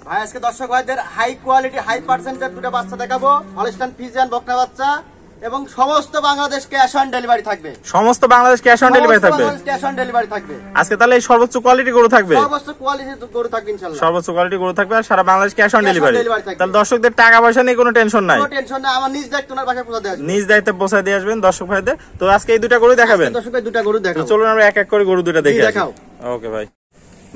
ভাই আজকে দর্শক ভাইদের হাই কোয়ালিটি হাই পার্সেন্টের দুটো বাচ্চা দেখাবো, হলস্টাইন ফ্রিজিয়ান বকনা বাচ্চা, এবং সমস্ত বাংলাদেশ ক্যাশ অন ডেলিভারি থাকবে। সমস্ত বাংলাদেশ ক্যাশ অন ডেলিভারি থাকবে। ক্যাশ অন ডেলিভারি থাকবে আজকে তাহলে এই সর্বোচ্চ কোয়ালিটি গরু থাকবে। সর্বোচ্চ কোয়ালিটি গরু থাকবে ইনশাআল্লাহ। সর্বোচ্চ কোয়ালিটি গরু থাকবে আর সারা বাংলাদেশ ক্যাশ অন ডেলিভারি। তাহলে দর্শকদের টাকা পয়সা নিয়ে কোনো টেনশন নাই। কোনো টেনশন নাই, আমার নিজ দায়িত্ব ওনার বাসায় পৌঁছে দিয়ে আসবেন। নিজ দায়িত্বে পৌঁছে দিয়ে আসবেন দর্শক ভাইদের। তো আজকে এই দুটো গরু দেখাবেন। দর্শক ভাই দুটো গরু দেখাবো। চলুন আমরা এক এক করে গরু দুটো দেখে আসি। দেখাও। ওকে ভাই।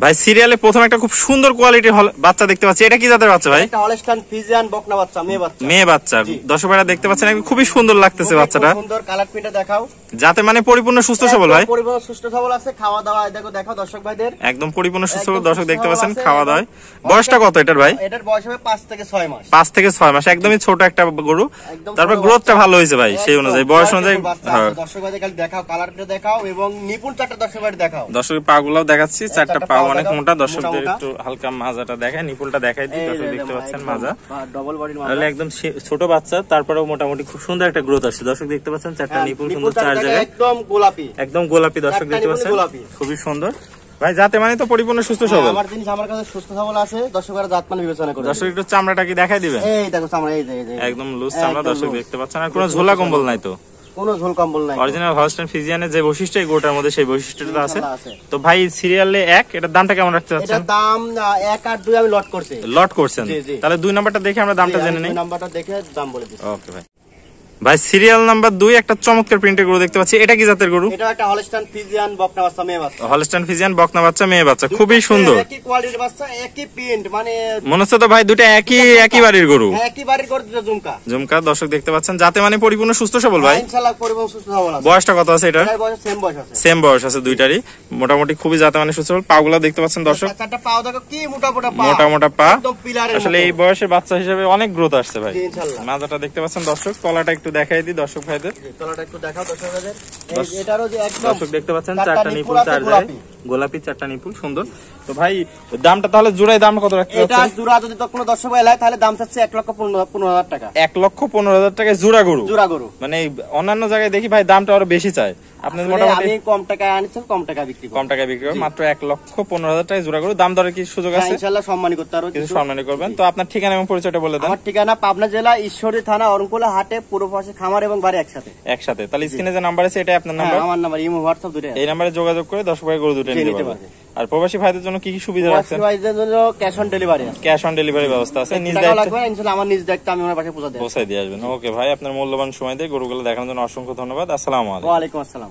ভাই সিরিয়ালে প্রথম একটা খুব সুন্দর কোয়ালিটির বাচ্চা দেখতে পাচ্ছি। এটা কি জাতের বাচ্চা ভাই? এটা হলস্টাইন ফ্রিজিয়ান বকনা বাচ্চা, মেয়ে বাচ্চা। মেয়ে বাচ্চা। দর্শক ভাইরা দেখতে পাচ্ছেন খুবই সুন্দর লাগতেছে বাচ্চাটা। সুন্দর কালার প্রিন্টটা দেখাও। যাতে মানে পরিপূর্ণ সুস্থ সবল ভাই। পরিপূর্ণ সুস্থ সবল আছে, খাওয়া দাওয়া দেখাও দর্শক ভাইদের। একদম পরিপূর্ণ সুস্থ সবল দর্শক দেখতে পাচ্ছেন, খাওয়া দাওয়া। বয়সটা কত এটার ভাই? এটার বয়স হবে 5 থেকে 6 মাস। 5 থেকে 6 মাস, একদমই ছোট একটা গরু। তারপর গ্রোথটা ভালো হয়েছে ভাই, সেই অনুযায়ী বয়স অনুযায়ী। দর্শক ভাইদের খালি দেখাও, কালারটা দেখাও এবং নিপুণ চারটা দর্শক ভাইদের দেখাও। দর্শকের পা গুলাও দেখাচ্ছি, চারটা পা অনেক মোটা। দর্শকদের একটু হালকা মাজাটা দেখায়, নিপুলটা দেখাই দিই। দর্শক দেখতে পাচ্ছেন মাজা ডবল বডির মাজা, তাহলে একদম ছোট বাচ্চা, তারপরেও মোটামুটি খুব সুন্দর একটা গ্রোথ আসছে। দর্শক দেখতে পাচ্ছেন চারটা নিপুল সুন্দর, চার জায়গায় একদম গোলাপি, একদম গোলাপি। দর্শক দেখতে পাচ্ছেন খুবই সুন্দর ভাই। যাতে মানে তো পরিপূর্ণ সুস্থ সবল। আমার জিনিস আমার কাছে সুস্থ সবল আছে, দর্শকরা জাত মানে বিবেচনা করে। দর্শক একটু চামড়াটা কি দেখাই দিবেন? এই দেখো চামড়া, এই যে একদম লুজ চামড়া। দর্শক দেখতে পাচ্ছেন আর কোনো ঝোলা কম্বল নাই তো? কোনো ঝোল কম্বল নাই। অরিজিনাল হলস্টাইন ফ্রিজিয়ানের যে বৈশিষ্ট্য এই গরুটার মধ্যে সেই বৈশিষ্ট্যটা আছে। তো ভাই সিরিয়ালে 1, এটার দামটা কেমন রাখতে চাচ্ছেন? এটার দাম 1 আর 2 আমি লট করছি। লট করছেন? তাহলে 2 নাম্বারটা দেখে আমরা দামটা জেনে নেই। 2 নাম্বারটা দেখে দাম বলে দিচ্ছি। ওকে ভাই। ভাই সিরিয়াল নাম্বার 2 একটা চমৎকার প্রিন্টের গরু দেখতে পাচ্ছি। এটা কি জাতের গরু? এটা একটা হলস্টাইন ফ্রিজিয়ান বকনা বাচ্চা, মেয়ে বাচ্চা। হলস্টাইন ফ্রিজিয়ান বকনা বাচ্চা, মেয়ে বাচ্চা, খুবই সুন্দর। একই কোয়ালিটির বাচ্চা, একই প্রিন্ট, মানে মনে হচ্ছে তো ভাই দুটো একই বাড়ির গরু। একই বাড়ির গরু, দুটো ঝুমকা। ঝুমকা দর্শক দেখতে পাচ্ছেন, যাতে মানে পরিপূর্ণ সুস্থ সবল ভাই। ইনশাআল্লাহ পরিপূর্ণ সুস্থ সবল আছে। বয়সটা কত আছে এটার? বয়স সেম বয়স আছে। সেম বয়স আছে দুইটারই, মোটামুটি খুবই যাতে মানে সুস্থ সবল। পাগুলা দেখতে পাচ্ছেন দর্শক, চারটা পাও দেখো কি মোটা মোটা পা, মোটা মোটা পা। একদম পিলারের মতো। আসলে এই বয়সের বাচ্চা হিসেবে অনেক গ্রোথ আসছে ভাই। ইনশাআল্লাহ। মাজাটা দেখতে পাচ্ছেন দর্শক, তলাটা একটু দেখাই দিই দর্শক ভাইদের। তলাটা একটু দেখাও দর্শক ভাইদের। এটারও যে একদম দর্শক দেখতে পাচ্ছেন চারটা নিপুল, চার জায়গায় গোলাপি, চারটা নিপুল, সুন্দর। তো ভাই দামটা তাহলে জোড়ায় দাম কত রাখতে চাচ্ছেন? এটা জোড়া যদি তো কোনো দর্শক ভাই লাই তাহলে দাম চাচ্ছে 1,15,000 টাকা। 1,15,000 টাকায় জোড়া গরু? জোড়া গরু। মানে অন্যান্য জায়গায় দেখি ভাই দামটা আরো বেশি চায়, আপনি মোটামুটি আমি কম টাকায় আনিছেন, কম টাকায় বিক্রি করি। কম টাকায় বিক্রি করেন, মাত্র 1,15,000 টাকায় জোড়া গরু। দাম দরে কি সুযোগ আছে? ইনশাআল্লাহ সম্মানী করতে পারবো, কিছু সম্মানী করবেন। তো আপনার ঠিকানা এবং পরিচয়টা বলে দেন। আমার ঠিকানা পাবনা জেলা ঈশ্বরদী থানা অরণকুলা হাটে, পূর্ব পাশে খামার এবং বাড়ি একসাথে। একসাথে। তাহলে স্ক্রিনে যে নাম্বার আছে এটাই আপনার নাম্বার? আমার নাম্বার, ইমো হোয়াটসঅ্যাপ দুটোই। এই নাম্বারে যোগাযোগ করে 10 ভাই গরু দুটো নিতে পারবেন। আর প্রবাসী ভাইদের জন্য কি কি সুবিধা রাখছেন? প্রবাসী ভাইদের জন্য ক্যাশ অন ডেলিভারি আছে। ক্যাশ অন ডেলিভারি ব্যবস্থা আছে। নিজ টাকা দায়িত্বে লাগবে না, ইনশাআল্লাহ আমার নিজ দায়িত্বে আমি ওনার পাশে পৌঁছে দেব। পৌঁছে দিয়ে আসবেন। ওকে ভাই, আপনার মূল্যবান সময় দিয়ে গরুগুলো দেখানোর জন্য অসংখ্য ধন্যবাদ। আসসালামু আলাইকুম। ওয়া আলাইকুম আসসালাম।